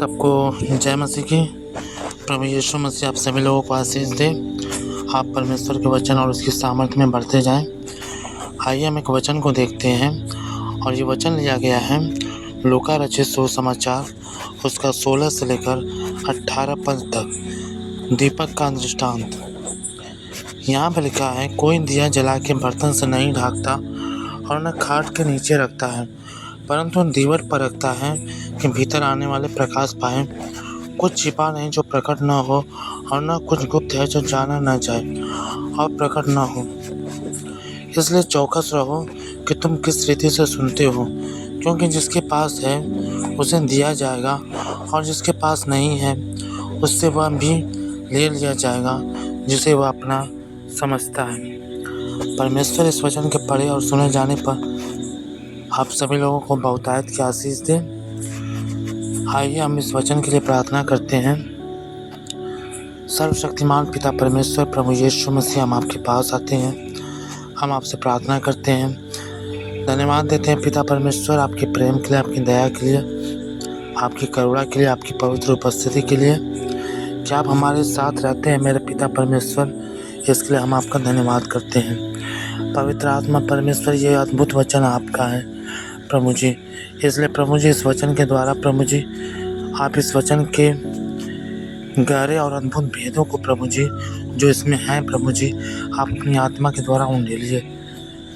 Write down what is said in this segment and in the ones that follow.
सबको जय मसीह की। प्रभु यीशु मसीह आप सभी लोगों को आशीष दे। आप परमेश्वर के वचन और उसकी सामर्थ्य में बढ़ते जाएं। आइए हम एक वचन को देखते हैं और ये वचन लिया गया है लूका रचित सुसमाचार उसका 16 से लेकर 18 पद तक। दीपक का दृष्टांत। यहाँ पर लिखा है, कोई दिया जला के बर्तन से नहीं ढाकता और न खाट के नीचे रखता है, परंतु दीवट पर रखता है कि भीतर आने वाले प्रकाश पाए। कुछ छिपा नहीं जो प्रकट न हो, और न कुछ गुप्त है जो जाना न जाए और प्रकट न हो। इसलिए चौकस रहो कि तुम किस रीति से सुनते हो, क्योंकि जिसके पास है उसे दिया जाएगा, और जिसके पास नहीं है उससे वह भी ले लिया जाएगा जिसे वह अपना समझता है। परमेश्वर इस वचन के पढ़े और सुने जाने पर आप सभी लोगों को बहुतायत की आशीष दे। आइए हम इस वचन के लिए प्रार्थना करते हैं। सर्वशक्तिमान पिता परमेश्वर प्रभु यीशु मसीह, हम आपके पास आते हैं, हम आपसे प्रार्थना करते हैं, धन्यवाद देते हैं पिता परमेश्वर आपके प्रेम के लिए, आपकी दया के लिए, आपकी करुणा के लिए, आपकी पवित्र उपस्थिति के लिए कि आप हमारे साथ रहते हैं मेरे पिता परमेश्वर। इसके लिए हम आपका धन्यवाद करते हैं। पवित्र आत्मा परमेश्वर, ये अद्भुत वचन आपका है प्रभु जी। इसलिए प्रभु जी इस वचन के द्वारा प्रभु जी आप इस वचन के गहरे और अद्भुत भेदों को प्रभु जी जो इसमें हैं प्रभु जी आप अपनी आत्मा के द्वारा उंडेलिए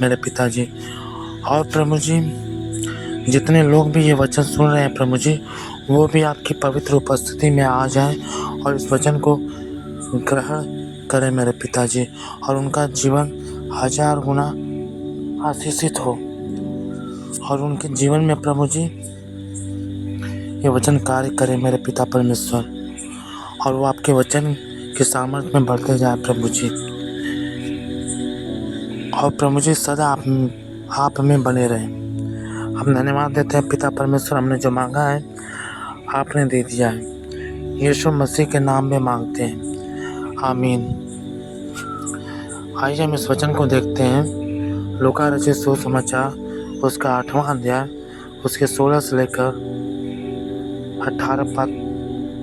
मेरे पिताजी। और प्रभु जी जितने लोग भी ये वचन सुन रहे हैं प्रभु जी, वो भी आपकी पवित्र उपस्थिति में आ जाएं और इस वचन को ग्रहण करें मेरे पिताजी, और उनका जीवन 1000 गुना आशीषित हो, और उनके जीवन में प्रभु जी ये वचन कार्य करे मेरे पिता परमेश्वर, और वो आपके वचन के सामर्थ्य में बढ़ते जाए प्रभु जी। और प्रभु जी सदा आप में बने रहें। हम धन्यवाद देते हैं पिता परमेश्वर, हमने जो मांगा है आपने दे दिया है। यीशु मसीह के नाम में मांगते हैं, आमीन। आइए हम इस वचन को देखते हैं। लूका रचित सुसमाचार उसका 8वां अध्याय उसके 16 से लेकर 18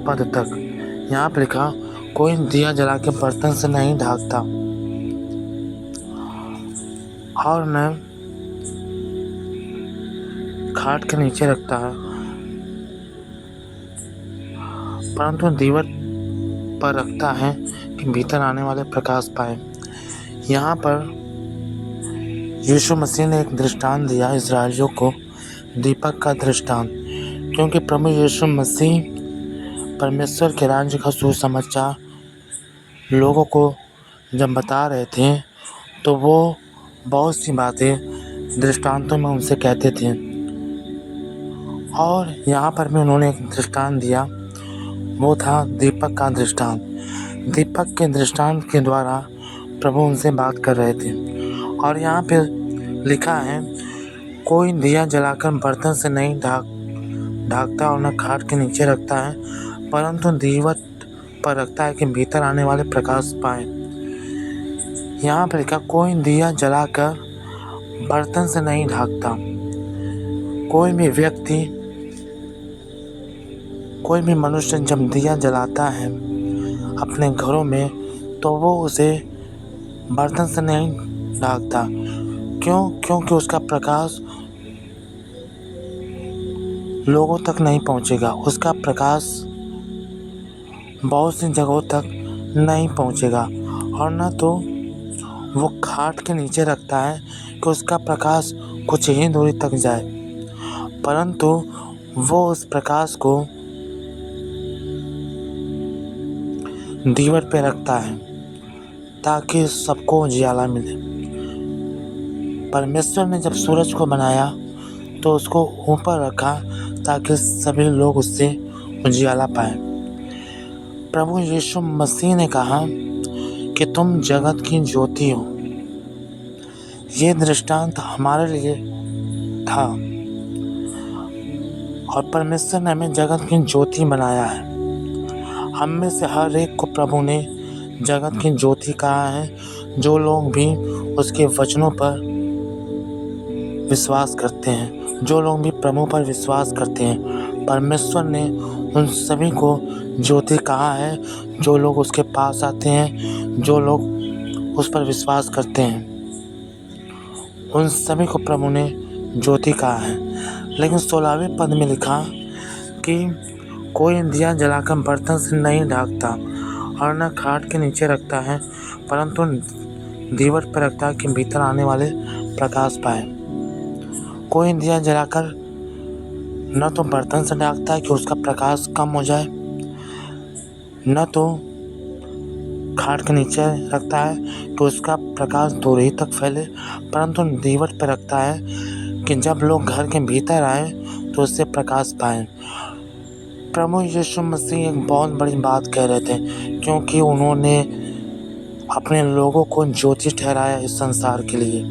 पद तक। यहाँ पर लिखा, कोई दिया जला के बर्तन से नहीं ढाकता और न खाट के नीचे रखता है, परंतु दीवट पर रखता है कि भीतर आने वाले प्रकाश पाए। यहाँ पर यीशु मसीह ने एक दृष्टांत दिया इस्राएलियों को, दीपक का दृष्टांत, क्योंकि प्रभु यीशु मसीह परमेश्वर के राज्य का सुसमाचार लोगों को जब बता रहे थे तो वो बहुत सी बातें दृष्टांतों में उनसे कहते थे। और यहाँ पर भी उन्होंने एक दृष्टांत दिया, वो था दीपक का दृष्टांत। दीपक के दृष्टांत के द्वारा प्रभु उनसे बात कर रहे थे। और यहाँ पे लिखा है, कोई दिया जलाकर बर्तन से नहीं ढाकता और न खाट के नीचे रखता है, परंतु दीवट पर रखता है कि भीतर आने वाले प्रकाश पाए। यहाँ पर लिखा, कोई दिया जलाकर बर्तन से नहीं ढाकता। कोई भी व्यक्ति, कोई भी मनुष्य जब दिया जलाता है अपने घरों में, तो वो उसे बर्तन से नहीं ढाकता। क्यों? क्योंकि उसका प्रकाश लोगों तक नहीं पहुंचेगा, उसका प्रकाश बहुत सी जगहों तक नहीं पहुंचेगा। और न तो वो खाट के नीचे रखता है कि उसका प्रकाश कुछ ही दूरी तक जाए, परंतु वो उस प्रकाश को दीवार पे रखता है ताकि सबको उजियाला मिले। परमेश्वर ने जब सूरज को बनाया तो उसको ऊपर रखा ताकि सभी लोग उससे उजियाला पाए। प्रभु यीशु मसीह ने कहा कि तुम जगत की ज्योति हो। ये दृष्टांत हमारे लिए था, और परमेश्वर ने हमें जगत की ज्योति बनाया है। हम में से हर एक को प्रभु ने जगत की ज्योति कहा है, जो लोग भी उसके वचनों पर विश्वास करते हैं, जो लोग भी प्रभु पर विश्वास करते हैं। परमेश्वर ने उन सभी को ज्योति कहा है जो लोग उसके पास आते हैं, जो लोग उस पर विश्वास करते हैं, उन सभी को प्रभु ने ज्योति कहा है। लेकिन 16वें पद में लिखा कि कोई दिया जलाकर बर्तन से नहीं ढाकता और न खाट के नीचे रखता है, परंतु दीवट पर रखता है कि भीतर आने वाले प्रकाश पाए। कोई दिया जलाकर न तो बर्तन से ढाकता है कि उसका प्रकाश कम हो जाए, न तो खाट के नीचे रखता है कि उसका प्रकाश दूर ही तक फैले, परंतु दीवट पर रखता है कि जब लोग घर के भीतर आए तो उससे प्रकाश पाएं। प्रभु यीशु मसीह एक बहुत बड़ी बात कह रहे थे, क्योंकि उन्होंने अपने लोगों को ज्योति ठहराया इस संसार के लिए।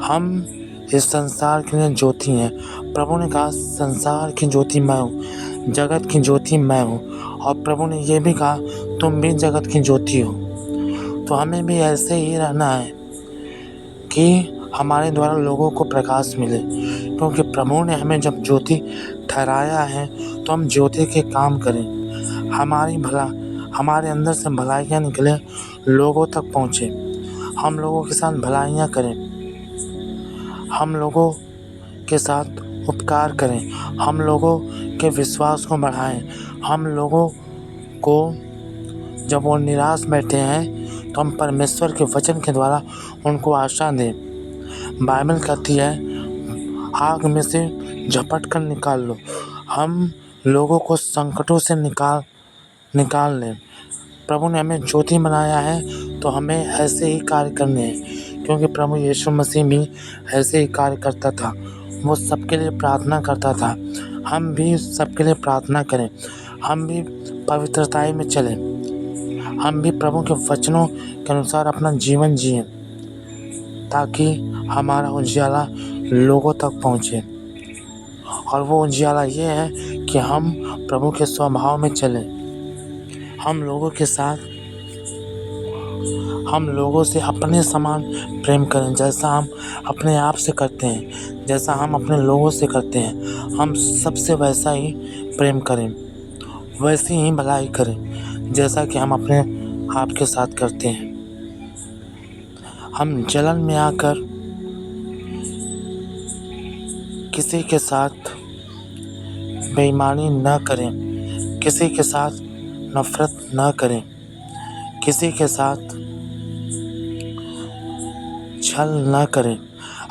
हम इस संसार के लिए ज्योति हैं। प्रभु ने कहा संसार की ज्योति मैं हूँ, जगत की ज्योति मैं हूँ। और प्रभु ने ये भी कहा तुम भी जगत की ज्योति हो। तो हमें भी ऐसे ही रहना है कि हमारे द्वारा लोगों को प्रकाश मिले, क्योंकि प्रभु ने हमें जब ज्योति ठहराया है तो हम ज्योति के काम करें। हमारे अंदर से भलाइयाँ निकले, लोगों तक पहुँचे। हम लोगों के साथ भलाइयाँ करें, हम लोगों के साथ उपकार करें, हम लोगों के विश्वास को बढ़ाएं। हम लोगों को जब वो निराश बैठे हैं तो हम परमेश्वर के वचन के द्वारा उनको आशा दें। बाइबल कहती है आग में से झपट कर निकाल लो। हम लोगों को संकटों से निकाल लें। प्रभु ने हमें ज्योति बनाया है तो हमें ऐसे ही कार्य करने हैं, क्योंकि प्रभु यीशु मसीह भी ऐसे ही कार्य करता था। वो सबके लिए प्रार्थना करता था। हम भी सबके लिए प्रार्थना करें, हम भी पवित्रताई में चलें, हम भी प्रभु के वचनों के अनुसार अपना जीवन जिएं, ताकि हमारा उजियाला लोगों तक पहुँचे। और वो उजियाला ये है कि हम प्रभु के स्वभाव में चलें। हम लोगों से अपने समान प्रेम करें, जैसा हम अपने आप से करते हैं, जैसा हम अपने लोगों से करते हैं। हम सबसे वैसा ही प्रेम करें, वैसी ही भलाई करें जैसा कि हम अपने आप के साथ करते हैं। हम जलन में आकर किसी के साथ बेईमानी न करें, किसी के साथ नफरत न करें, किसी के साथ छल न करें।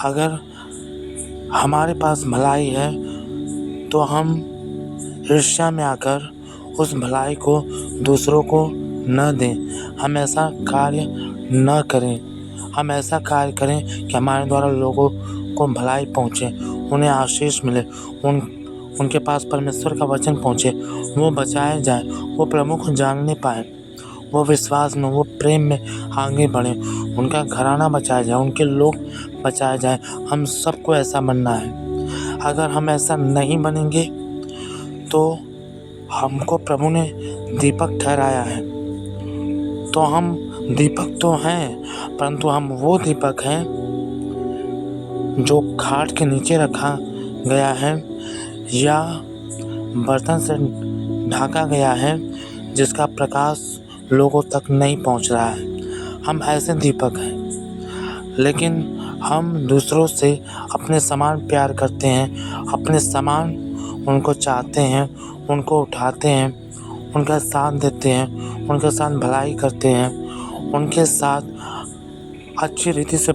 अगर हमारे पास भलाई है तो हम ईर्ष्या में आकर उस भलाई को दूसरों को न दें। हम ऐसा कार्य न करें। हम ऐसा कार्य करें कि हमारे द्वारा लोगों को भलाई पहुँचे, उन्हें आशीष मिले, उनके पास परमेश्वर का वचन पहुँचे, वो बचाए जाए, वो प्रभु को जानने पाए, वो विश्वास में, वो प्रेम में आगे बढ़े, उनका घराना बचाया जाए, उनके लोग बचाए जाए। हम सबको ऐसा बनना है। अगर हम ऐसा नहीं बनेंगे तो हमको प्रभु ने दीपक ठहराया है। तो हम दीपक तो हैं, परंतु हम वो दीपक हैं जो खाट के नीचे रखा गया है या बर्तन से ढका गया है, जिसका प्रकाश लोगों तक नहीं पहुंच रहा है। हम ऐसे दीपक हैं, लेकिन हम दूसरों से अपने समान प्यार करते हैं, अपने समान उनको चाहते हैं, उनको उठाते हैं, उनका साथ देते हैं, उनके साथ भलाई करते हैं, उनके साथ अच्छी रीति से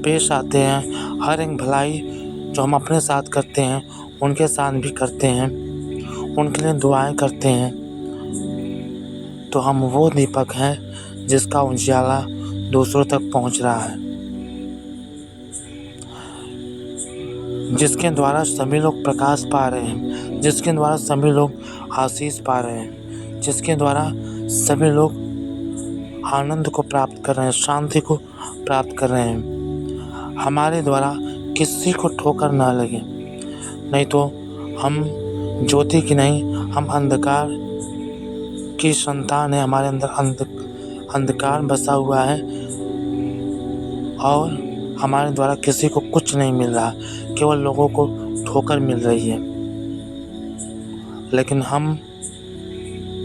पेश आते हैं। हर एक भलाई जो हम अपने साथ करते हैं उनके साथ भी करते हैं, उनके लिए दुआएं करते हैं। तो हम वो दीपक हैं जिसका उजियाला दूसरों तक पहुंच रहा है, जिसके द्वारा सभी लोग प्रकाश पा रहे हैं, जिसके द्वारा सभी लोग आशीष पा रहे हैं, जिसके द्वारा सभी लोग आनंद को प्राप्त कर रहे हैं, शांति को प्राप्त कर रहे हैं। हमारे द्वारा किसी को ठोकर ना लगे, नहीं तो हम ज्योति की नहीं, हम अंधकार की संतान है। हमारे अंदर अंधकार बसा हुआ है और हमारे द्वारा किसी को कुछ नहीं मिल रहा, केवल लोगों को ठोकर मिल रही है। लेकिन हम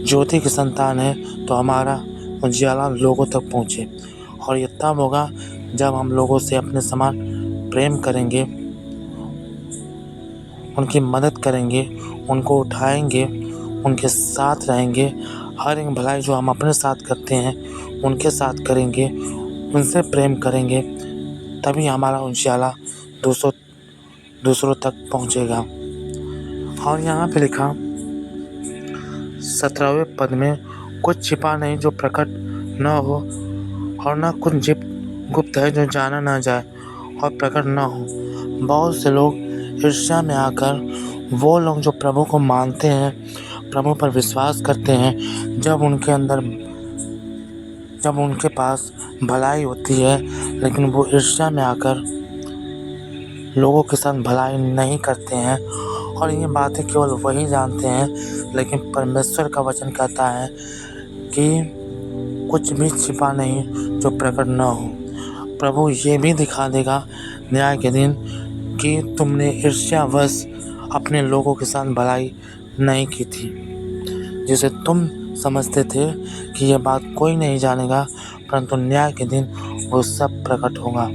ज्योति की संतान हैं तो हमारा उजियाला लोगों तक पहुँचे। और ये तब होगा जब हम लोगों से अपने समान प्रेम करेंगे, उनकी मदद करेंगे, उनको उठाएंगे, उनके साथ रहेंगे। हर एक भलाई जो हम अपने साथ करते हैं उनके साथ करेंगे, उनसे प्रेम करेंगे, तभी हमारा उजियाला दूसरों तक पहुँचेगा। और यहाँ पे लिखा 17वें पद में, कुछ छिपा नहीं जो प्रकट न हो, और न कुछ गुप्त है जो जाना न जाए और प्रकट न हो। बहुत से लोग ईर्ष्या में आकर, वो लोग जो प्रभु को मानते हैं, प्रभु पर विश्वास करते हैं, जब उनके पास भलाई होती है, लेकिन वो ईर्ष्या में आकर लोगों के साथ भलाई नहीं करते हैं। और ये बातें केवल वही जानते हैं, लेकिन परमेश्वर का वचन कहता है कि कुछ भी छिपा नहीं जो प्रकट न हो। प्रभु ये भी दिखा देगा न्याय के दिन कि तुमने ईर्ष्यावश अपने लोगों के साथ भलाई नहीं की थी, जिसे तुम समझते थे कि यह बात कोई नहीं जानेगा, परंतु न्याय के दिन वो सब प्रकट होगा।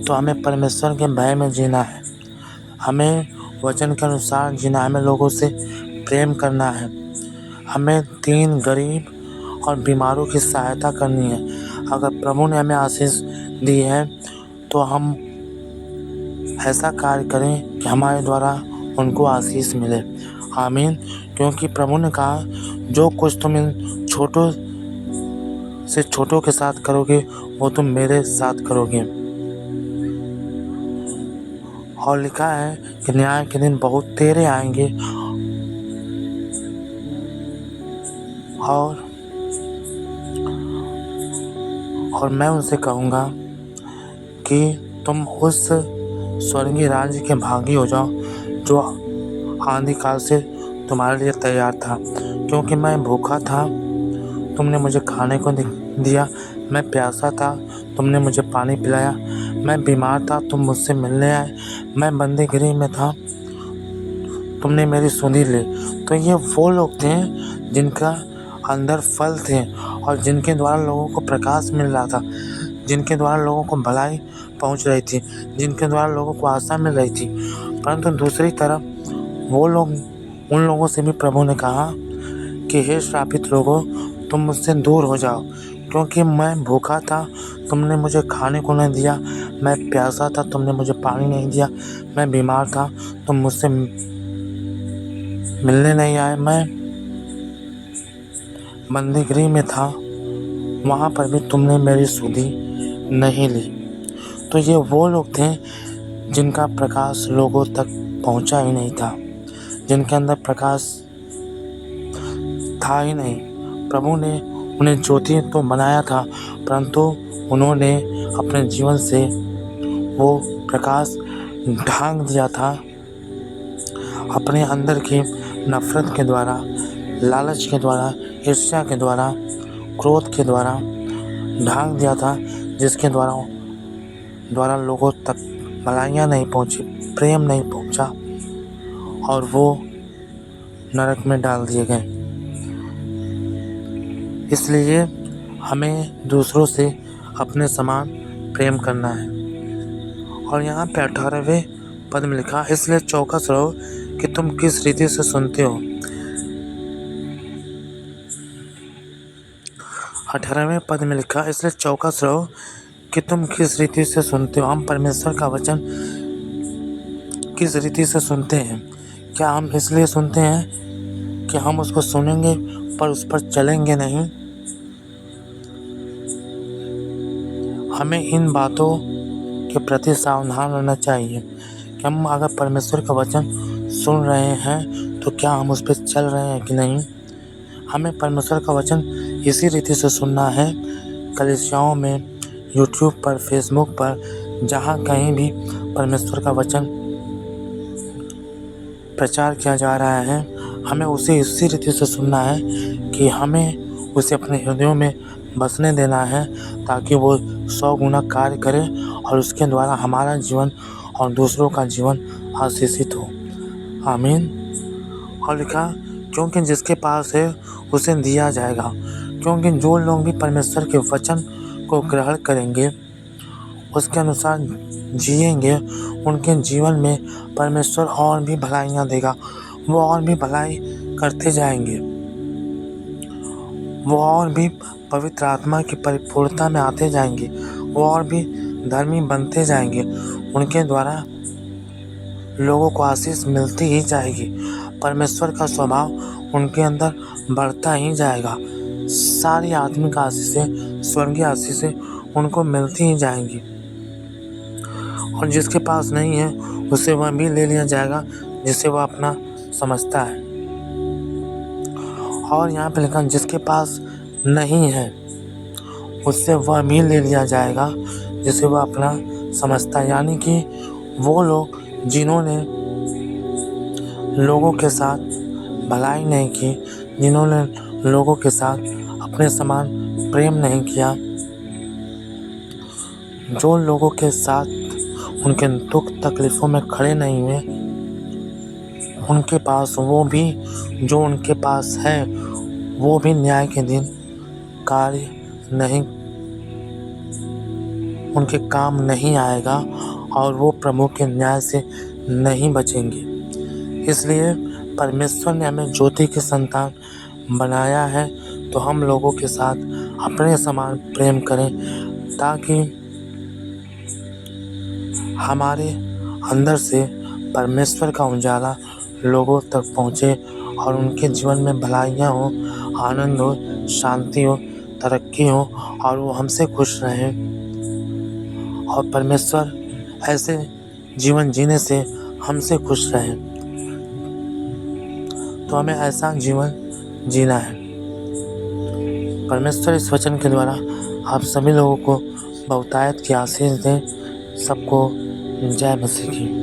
तो हमें परमेश्वर के भय में जीना है, हमें वचन के अनुसार जीना, हमें लोगों से प्रेम करना है, हमें दीन, गरीब और बीमारों की सहायता करनी है। अगर प्रभु ने हमें आशीष दी है तो हम ऐसा कार्य करें कि हमारे द्वारा उनको आशीष मिले। आमीन। क्योंकि प्रभु ने कहा, जो कुछ तुम इन छोटों से छोटों के साथ करोगे वो तुम मेरे साथ करोगे। और लिखा है कि न्याय के दिन बहुत तेरे आएंगे और मैं उनसे कहूँगा कि तुम उस स्वर्गीय राज्य के भागी हो जाओ जो आदि काल से तुम्हारे लिए तैयार था। क्योंकि मैं भूखा था, तुमने मुझे खाने को दिया, मैं प्यासा था, तुमने मुझे पानी पिलाया, मैं बीमार था, तुम मुझसे मिलने आए, मैं बंदीगृह में था, तुमने मेरी सुधि ली। तो ये वो लोग थे जिनका अंदर फल थे और जिनके द्वारा लोगों को प्रकाश मिल रहा था, जिनके द्वारा लोगों को भलाई पहुंच रही थी, जिनके द्वारा लोगों को आशा मिल रही थी। परंतु दूसरी तरफ उन लोगों से भी प्रभु ने कहा कि हे श्रापित लोगों, तुम मुझसे दूर हो जाओ, क्योंकि मैं भूखा था, तुमने मुझे खाने को नहीं दिया, मैं प्यासा था, तुमने मुझे पानी नहीं दिया, मैं बीमार था, तुम मुझसे मिलने नहीं आए, मैं बंदीगृह में था, वहाँ पर भी तुमने मेरी सुधि नहीं ली। तो ये वो लोग थे जिनका प्रकाश लोगों तक पहुँचा ही नहीं था, जिनके अंदर प्रकाश था ही नहीं। प्रभु ने उन्हें ज्योति तो बनाया था, परंतु उन्होंने अपने जीवन से वो प्रकाश ढांक दिया था, अपने अंदर की नफरत के द्वारा, लालच के द्वारा, ईर्ष्या के द्वारा, क्रोध के द्वारा ढांक दिया था, जिसके द्वारा लोगों तक भलाइयाँ नहीं पहुँची, प्रेम नहीं पहुँचा और वो नरक में डाल दिए गए। इसलिए हमें दूसरों से अपने समान प्रेम करना है। और यहाँ पे 18वें पद में लिखा, इसलिए चौकस रहो कि तुम किस रीति से सुनते हो। 18वें पद में लिखा, इसलिए चौकस रहो कि तुम किस रीति से सुनते हो। हम परमेश्वर का वचन किस रीति से सुनते हैं? क्या हम इसलिए सुनते हैं कि हम उसको सुनेंगे पर उस पर चलेंगे नहीं? हमें इन बातों के प्रति सावधान रहना चाहिए कि हम अगर परमेश्वर का वचन सुन रहे हैं तो क्या हम उस पर चल रहे हैं कि नहीं। हमें परमेश्वर का वचन इसी रीति से सुनना है। कलीसियाओं में, यूट्यूब पर, फेसबुक पर, जहाँ कहीं भी परमेश्वर का वचन प्रचार किया जा रहा है, हमें उसे इसी रीति से सुनना है कि हमें उसे अपने हृदयों में बसने देना है, ताकि वो 100 गुना कार्य करे और उसके द्वारा हमारा जीवन और दूसरों का जीवन आशीषित हो। आमीन। और लिखा, क्योंकि जिसके पास है उसे दिया जाएगा। क्योंकि जो लोग भी परमेश्वर के वचन को ग्रहण करेंगे, उसके अनुसार जिएंगे, उनके जीवन में परमेश्वर और भी भलाइयाँ देगा। वो और भी भलाई करते जाएंगे, वो और भी पवित्र आत्मा की परिपूर्णता में आते जाएंगे, वो और भी धर्मी बनते जाएंगे। उनके द्वारा लोगों को आशीष मिलती ही जाएगी। परमेश्वर का स्वभाव उनके अंदर बढ़ता ही जाएगा। सारी आत्मिक आशीषें, स्वर्गीय आशीषें उनको मिलती ही जाएंगी। और जिसके पास नहीं है उसे वह भी ले लिया जाएगा जिसे वह अपना समझता है। और यहाँ पे लिखा जिसके पास नहीं है उससे वह भी ले लिया जाएगा जिसे वह अपना समझता है। यानी कि वो लोग जिन्होंने लोगों के साथ भलाई नहीं की, जिन्होंने लोगों के साथ अपने समान प्रेम नहीं किया, जो लोगों के साथ उनके दुख तकलीफ़ों में खड़े नहीं हुए, उनके पास वो भी जो उनके पास है वो भी न्याय के दिन कार्य नहीं, उनके काम नहीं आएगा और वो प्रभु के न्याय से नहीं बचेंगे। इसलिए परमेश्वर ने हमें ज्योति के संतान बनाया है, तो हम लोगों के साथ अपने समान प्रेम करें ताकि हमारे अंदर से परमेश्वर का उजाला लोगों तक पहुँचे और उनके जीवन में भलाइयाँ हो, आनंद हो, शांति हो, तरक्की हो और वो हमसे खुश रहें। और परमेश्वर ऐसे जीवन जीने से हमसे खुश रहें। तो हमें ऐसा जीवन जीना है। परमेश्वर इस वचन के द्वारा आप सभी लोगों को बहुतायत की आशीष दें। सबको जय मसीह की।